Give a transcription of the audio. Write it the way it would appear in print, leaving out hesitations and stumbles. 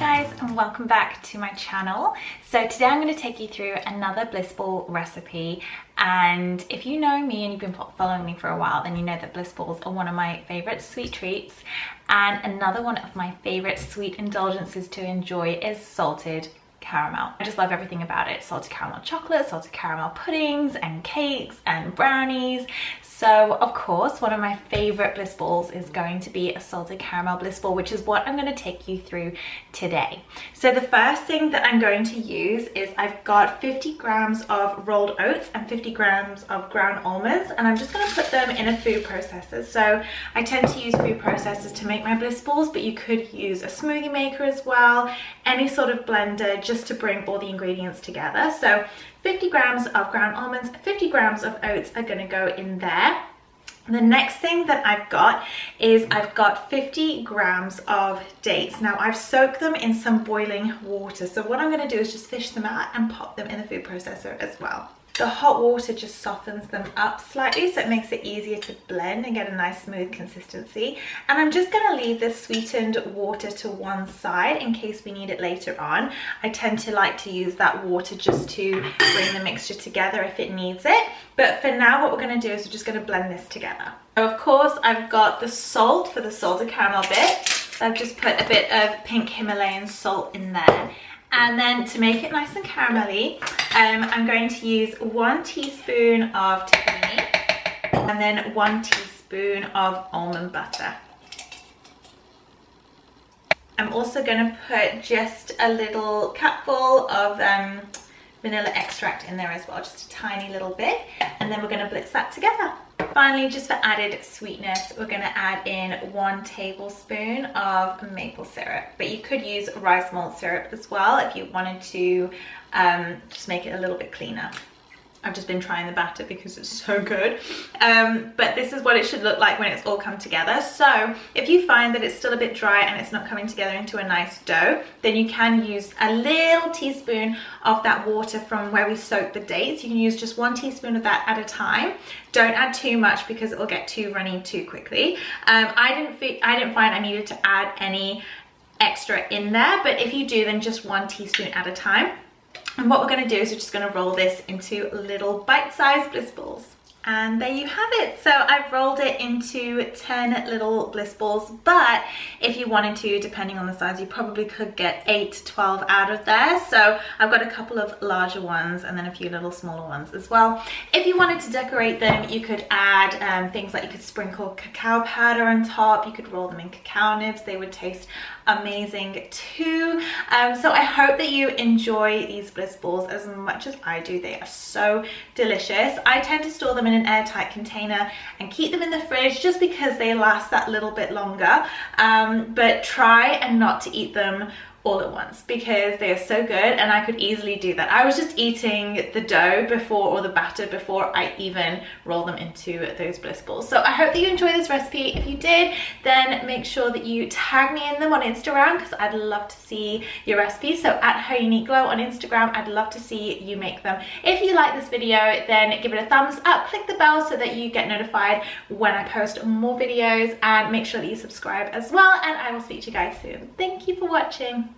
guys, and welcome back to my channel. So today I'm going to take you through another Bliss ball recipe, and if you know me and you've been following me for a while, then you know that Bliss balls are one of my favorite sweet treats, and another one of my favorite sweet indulgences to enjoy is salted caramel. I just love everything about it. Salted caramel chocolate, salted caramel puddings and cakes and brownies. So of course one of my favorite Bliss balls is going to be a salted caramel Bliss ball, which is what I'm going to take you through today. So the first thing that I'm going to use is I've got 50 grams of rolled oats and 50 grams of ground almonds, and I'm just going to put them in a food processor. So I tend to use food processors to make my Bliss balls, but you could use a smoothie maker as well, any sort of blender, just to bring all the ingredients together. So 50 grams of ground almonds, 50 grams of oats are going to go in there. The next thing that I've got is I've got 50 grams of dates. Now I've soaked them in some boiling water. So what I'm going to do is just fish them out and pop them in the food processor as well. The hot water just softens them up slightly, so it makes it easier to blend and get a nice smooth consistency. And I'm just going to leave this sweetened water to one side in case we need it later on. I tend to like to use that water just to bring the mixture together if it needs it. But for now, what we're going to do is we're just going to blend this together. So of course, I've got the salt for the salted caramel bit. So I've just put a bit of pink Himalayan salt in there. And then to make it nice and caramelly, I'm going to use 1 teaspoon of tahini and then 1 teaspoon of almond butter. I'm also going to put just a little cupful of vanilla extract in there as well, just a tiny little bit, and then we're going to blitz that together. Finally, just for added sweetness, we're going to add in 1 tablespoon of maple syrup, but you could use rice malt syrup as well if you wanted to just make it a little bit cleaner. I've just been trying the batter because it's so good, but this is what it should look like when it's all come together. So if you find that it's still a bit dry and it's not coming together into a nice dough, then you can use a little teaspoon of that water from where we soaked the dates. You can use just 1 teaspoon of that at a time. Don't add too much because it will get too runny too quickly. I didn't find I needed to add any extra in there, but if you do, then just 1 teaspoon at a time. And what we're going to do is we're just going to roll this into little bite-sized Bliss balls. And there you have it. So I've rolled it into 10 little Bliss balls, but if you wanted to, depending on the size, you probably could get 8 to 12 out of there. So I've got a couple of larger ones and then a few little smaller ones as well. If you wanted to decorate them, you could add things like you could sprinkle cacao powder on top. You could roll them in cacao nibs. They would taste amazing too. So I hope that you enjoy these Bliss balls as much as I do. They are so delicious. I tend to store them in an airtight container and keep them in the fridge just because they last that little bit longer, but try and not to eat them all at once because they are so good, and I could easily do that. I was just eating the dough before, or the batter before I even roll them into those Bliss balls. So I hope that you enjoy this recipe. If you did, then make sure that you tag me in them on Instagram because I'd love to see your recipes. So at Her Unique Glow on Instagram, I'd love to see you make them. If you like this video, then give it a thumbs up, click the bell so that you get notified when I post more videos, and make sure that you subscribe as well, and I will speak to you guys soon. Thank you for watching.